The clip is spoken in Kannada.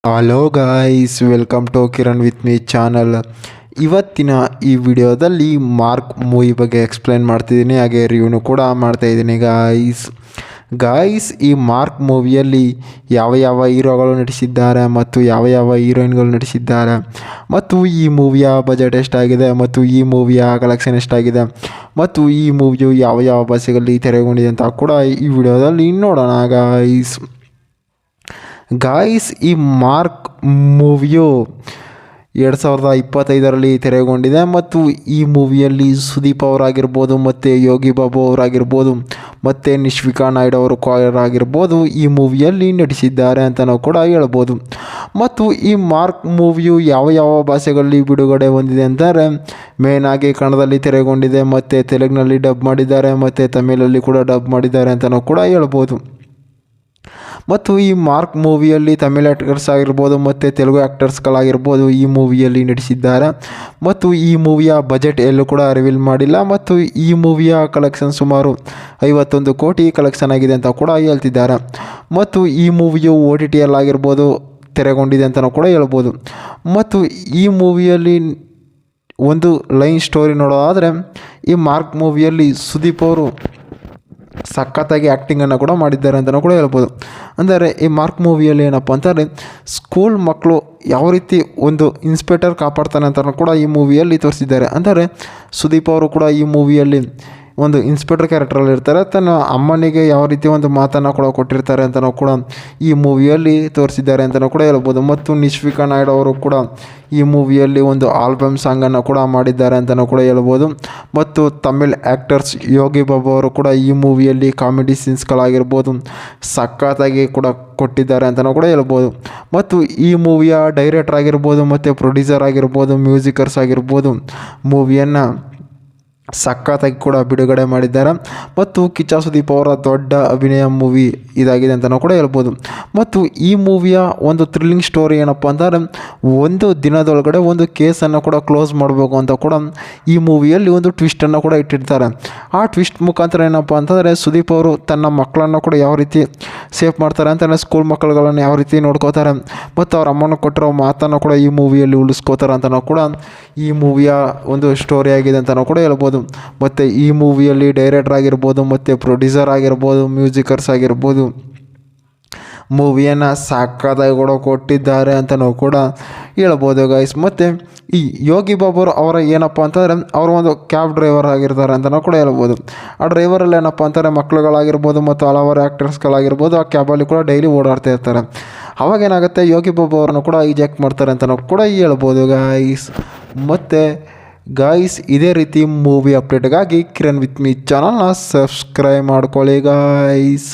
Hello guys, welcome to Kiran with me channel. ಇವತ್ತಿನ ಈ ವಿಡಿಯೋದಲ್ಲಿ ಮಾರ್ಕ್ ಮೂವಿ ಬಗ್ಗೆ ಎಕ್ಸ್ಪ್ಲೈನ್ ಮಾಡ್ತಿದ್ದೀನಿ, ಹಾಗೆ ರಿವ್ಯೂನು ಕೂಡ ಮಾಡ್ತಾಯಿದ್ದೀನಿ ಗಾಯ್ಸ್. ಈ ಮಾರ್ಕ್ ಮೂವಿಯಲ್ಲಿ ಯಾವ ಯಾವ ಹೀರೋಗಳು ನಟಿಸಿದ್ದಾರೆ ಮತ್ತು ಯಾವ ಯಾವ ಹೀರೋಯಿನ್ಗಳು ನಟಿಸಿದ್ದಾರೆ ಮತ್ತು ಈ ಮೂವಿಯ ಬಜೆಟ್ ಎಷ್ಟಾಗಿದೆ ಮತ್ತು ಈ ಮೂವಿಯ ಕಲೆಕ್ಷನ್ ಎಷ್ಟಾಗಿದೆ ಮತ್ತು ಈ ಮೂವಿಯು ಯಾವ ಯಾವ ಭಾಷೆಗಳಲ್ಲಿ ತೆರೆಗೊಂಡಿದೆ ಅಂತ ಕೂಡ ಈ ವಿಡಿಯೋದಲ್ಲಿ ನೋಡೋಣ ಗಾಯ್ಸ್. ಈ ಮಾರ್ಕ್ ಮೂವಿಯು 2025ರಲ್ಲಿ ತೆರೆಗೊಂಡಿದೆ ಮತ್ತು ಈ ಮೂವಿಯಲ್ಲಿ ಸುದೀಪ್ ಅವರಾಗಿರ್ಬೋದು ಮತ್ತು ಯೋಗಿ ಬಾಬು ಅವರಾಗಿರ್ಬೋದು ಮತ್ತು ನಿಶ್ವಿಕಾ ನಾಯ್ಡು ಅವರು ಆಗಿರ್ಬೋದು ಈ ಮೂವಿಯಲ್ಲಿ ನಟಿಸಿದ್ದಾರೆ ಅಂತ ನಾವು ಕೂಡ ಹೇಳ್ಬೋದು. ಮತ್ತು ಈ ಮಾರ್ಕ್ ಮೂವಿಯು ಯಾವ ಯಾವ ಭಾಷೆಗಳಲ್ಲಿ ಬಿಡುಗಡೆ ಹೊಂದಿದೆ ಅಂದರೆ ಮೇನಾಗಿ ಕನ್ನಡದಲ್ಲಿ ತೆರೆಗೊಂಡಿದೆ ಮತ್ತು ತೆಲುಗಿನಲ್ಲಿ ಡಬ್ ಮಾಡಿದ್ದಾರೆ ಮತ್ತು ತಮಿಳಲ್ಲಿ ಕೂಡ ಡಬ್ ಮಾಡಿದ್ದಾರೆ ಅಂತ ನಾವು ಕೂಡ ಹೇಳ್ಬೋದು. ಮತ್ತು ಈ ಮಾರ್ಕ್ ಮೂವಿಯಲ್ಲಿ ತಮಿಳ್ ಆ್ಯಕ್ಟರ್ಸ್ ಆಗಿರ್ಬೋದು ಮತ್ತು ತೆಲುಗು ಆ್ಯಕ್ಟರ್ಸ್ಗಳಾಗಿರ್ಬೋದು ಈ ಮೂವಿಯಲ್ಲಿ ನಟಿಸಿದ್ದಾರೆ. ಮತ್ತು ಈ ಮೂವಿಯ ಬಜೆಟ್ ಎಲ್ಲೂ ಕೂಡ ರಿವೀಲ್ ಮಾಡಿಲ್ಲ ಮತ್ತು ಈ ಮೂವಿಯ ಕಲೆಕ್ಷನ್ ಸುಮಾರು 51 ಕೋಟಿ ಕಲೆಕ್ಷನ್ ಆಗಿದೆ ಅಂತ ಕೂಡ ಹೇಳ್ತಿದ್ದಾರೆ. ಮತ್ತು ಈ ಮೂವಿಯು OTT ಆಗಿರ್ಬೋದು ತೆರೆಗೊಂಡಿದೆ ಅಂತ ಕೂಡ ಹೇಳ್ಬೋದು. ಮತ್ತು ಈ ಮೂವಿಯಲ್ಲಿ ಒಂದು ಲೈನ್ ಸ್ಟೋರಿ ನೋಡೋದಾದರೆ ಈ ಮಾರ್ಕ್ ಮೂವಿಯಲ್ಲಿ ಸುದೀಪ್ ಅವರು ಸಖತ್ತಾಗಿ ಆ್ಯಕ್ಟಿಂಗನ್ನು ಕೂಡ ಮಾಡಿದ್ದಾರೆ ಅಂತಲೂ ಕೂಡ ಹೇಳ್ಬೋದು. ಅಂದರೆ ಈ ಮಾರ್ಕ್ ಮೂವಿಯಲ್ಲಿ ಏನಪ್ಪ ಅಂತಂದರೆ ಸ್ಕೂಲ್ ಮಕ್ಕಳು ಯಾವ ರೀತಿ ಒಂದು ಇನ್ಸ್ಪೆಕ್ಟರ್ ಕಾಪಾಡ್ತಾನೆ ಅಂತಲೂ ಕೂಡ ಈ ಮೂವಿಯಲ್ಲಿ ತೋರಿಸಿದ್ದಾರೆ. ಅಂದರೆ ಸುದೀಪ್ ಅವರು ಕೂಡ ಈ ಮೂವಿಯಲ್ಲಿ ಒಂದು ಇನ್ಸ್ಪೆಕ್ಟರ್ ಕ್ಯಾರೆಕ್ಟ್ರಲ್ಲಿ ಇರ್ತಾರೆ, ತನ್ನ ಅಮ್ಮನಿಗೆ ಯಾವ ರೀತಿ ಒಂದು ಮಾತನ್ನು ಕೂಡ ಕೊಟ್ಟಿರ್ತಾರೆ ಅಂತಲೂ ಕೂಡ ಈ ಮೂವಿಯಲ್ಲಿ ತೋರಿಸಿದ್ದಾರೆ ಅಂತಲೂ ಕೂಡ ಹೇಳ್ಬೋದು. ಮತ್ತು ನಿಶ್ವಿಕಾ ನಾಯ್ಡು ಅವರು ಕೂಡ ಈ ಮೂವಿಯಲ್ಲಿ ಒಂದು ಆಲ್ಬಮ್ ಸಾಂಗನ್ನು ಕೂಡ ಮಾಡಿದ್ದಾರೆ ಅಂತಲೂ ಕೂಡ ಹೇಳ್ಬೋದು. ಮತ್ತು ತಮಿಳ್ ಆ್ಯಕ್ಟರ್ಸ್ ಯೋಗಿ ಬಾಬು ಅವರು ಕೂಡ ಈ ಮೂವಿಯಲ್ಲಿ ಕಾಮಿಡಿ ಸೀನ್ಸ್ಗಳಾಗಿರ್ಬೋದು ಸಖತ್ತಾಗಿ ಕೂಡ ಕೊಟ್ಟಿದ್ದಾರೆ ಅಂತಲೂ ಕೂಡ ಹೇಳ್ಬೋದು. ಮತ್ತು ಈ ಮೂವಿಯ ಡೈರೆಕ್ಟರ್ ಆಗಿರ್ಬೋದು ಮತ್ತು ಪ್ರೊಡ್ಯೂಸರ್ ಆಗಿರ್ಬೋದು ಮ್ಯೂಸಿಕರ್ಸ್ ಆಗಿರ್ಬೋದು ಮೂವಿಯನ್ನು ಸಖತ್ತಾಗಿ ಕೂಡ ಬಿಡುಗಡೆ ಮಾಡಿದ್ದಾರೆ. ಮತ್ತು ಕಿಚ್ಚ ಸುದೀಪ್ ಅವರ ದೊಡ್ಡ ಅಭಿನಯ ಮೂವಿ ಇದಾಗಿದೆ ಅಂತಲೂ ಕೂಡ ಹೇಳ್ಬೋದು. ಮತ್ತು ಈ ಮೂವಿಯ ಒಂದು ಥ್ರಿಲ್ಲಿಂಗ್ ಸ್ಟೋರಿ ಏನಪ್ಪ ಅಂತಂದರೆ ಒಂದು ದಿನದೊಳಗಡೆ ಒಂದು ಕೇಸನ್ನು ಕೂಡ ಕ್ಲೋಸ್ ಮಾಡಬೇಕು ಅಂತ ಕೂಡ ಈ ಮೂವಿಯಲ್ಲಿ ಒಂದು ಟ್ವಿಸ್ಟನ್ನು ಕೂಡ ಇಟ್ಟಿರ್ತಾರೆ. ಆ ಟ್ವಿಸ್ಟ್ ಮುಖಾಂತರ ಏನಪ್ಪ ಅಂತಂದರೆ ಸುದೀಪ್ ಅವರು ತನ್ನ ಮಕ್ಕಳನ್ನು ಕೂಡ ಯಾವ ರೀತಿ ಸೇಫ್ ಮಾಡ್ತಾರೆ ಅಂತಂದರೆ ಸ್ಕೂಲ್ ಮಕ್ಕಳುಗಳನ್ನು ಯಾವ ರೀತಿ ನೋಡ್ಕೋತಾರೆ ಮತ್ತು ಅವ್ರ ಅಮ್ಮನ ಕೊಟ್ಟಿರೋ ಮಾತನ್ನು ಕೂಡ ಈ ಮೂವಿಯಲ್ಲಿ ಉಳಿಸ್ಕೋತಾರೆ ಅಂತಲೂ ಕೂಡ ಈ ಮೂವಿಯ ಒಂದು ಸ್ಟೋರಿ ಆಗಿದೆ ಅಂತಲೂ ಕೂಡ ಹೇಳ್ಬೋದು. ಮತ್ತು ಈ ಮೂವಿಯಲ್ಲಿ ಡೈರೆಕ್ಟರ್ ಆಗಿರ್ಬೋದು ಮತ್ತು ಪ್ರೊಡ್ಯೂಸರ್ ಆಗಿರ್ಬೋದು ಮ್ಯೂಸಿಕರ್ಸ್ ಆಗಿರ್ಬೋದು ಮೂವಿಯನ್ನು ಸಖತ್ತಾಗಿ ಕೂಡ ಕೊಟ್ಟಿದ್ದಾರೆ ಅಂತಲೂ ಕೂಡ ಹೇಳ್ಬೋದು ಗಾಯ್ಸ್. ಮತ್ತು ಈ ಯೋಗಿ ಬಾಬು ಅವರ ಏನಪ್ಪ ಅಂತಂದರೆ ಅವರು ಒಂದು ಕ್ಯಾಬ್ ಡ್ರೈವರ್ ಆಗಿರ್ತಾರೆ ಅಂತಲೂ ಕೂಡ ಹೇಳ್ಬೋದು. ಆ ಡ್ರೈವರಲ್ಲಿ ಏನಪ್ಪ ಅಂತಾರೆ ಮಕ್ಕಳುಗಳಾಗಿರ್ಬೋದು ಮತ್ತು ಹಲವಾರು ಆ್ಯಕ್ಟರ್ಸ್ಗಳಾಗಿರ್ಬೋದು ಆ ಕ್ಯಾಬಲ್ಲಿ ಕೂಡ ಡೈಲಿ ಓಡಾಡ್ತಾ ಇರ್ತಾರೆ. ಅವಾಗೇನಾಗುತ್ತೆ ಯೋಗಿ ಬಾಬು ಅವ್ರನ್ನು ಕೂಡ ಹಿಜಾಕ್ ಮಾಡ್ತಾರೆ ಅಂತಲೂ ಕೂಡ ಹೇಳ್ಬೋದು ಗಾಯ್ಸ್. ಮತ್ತು ಗಾಯ್ಸ್ ಇದೇ ರೀತಿ ಮೂವಿ ಅಪ್ಡೇಟ್ಗಾಗಿ ಕಿರಣ್ ವಿತ್ ಮೀ ಚಾನಲ್ನ ಸಬ್ಸ್ಕ್ರೈಬ್ ಮಾಡ್ಕೊಳ್ಳಿ ಗಾಯ್ಸ್.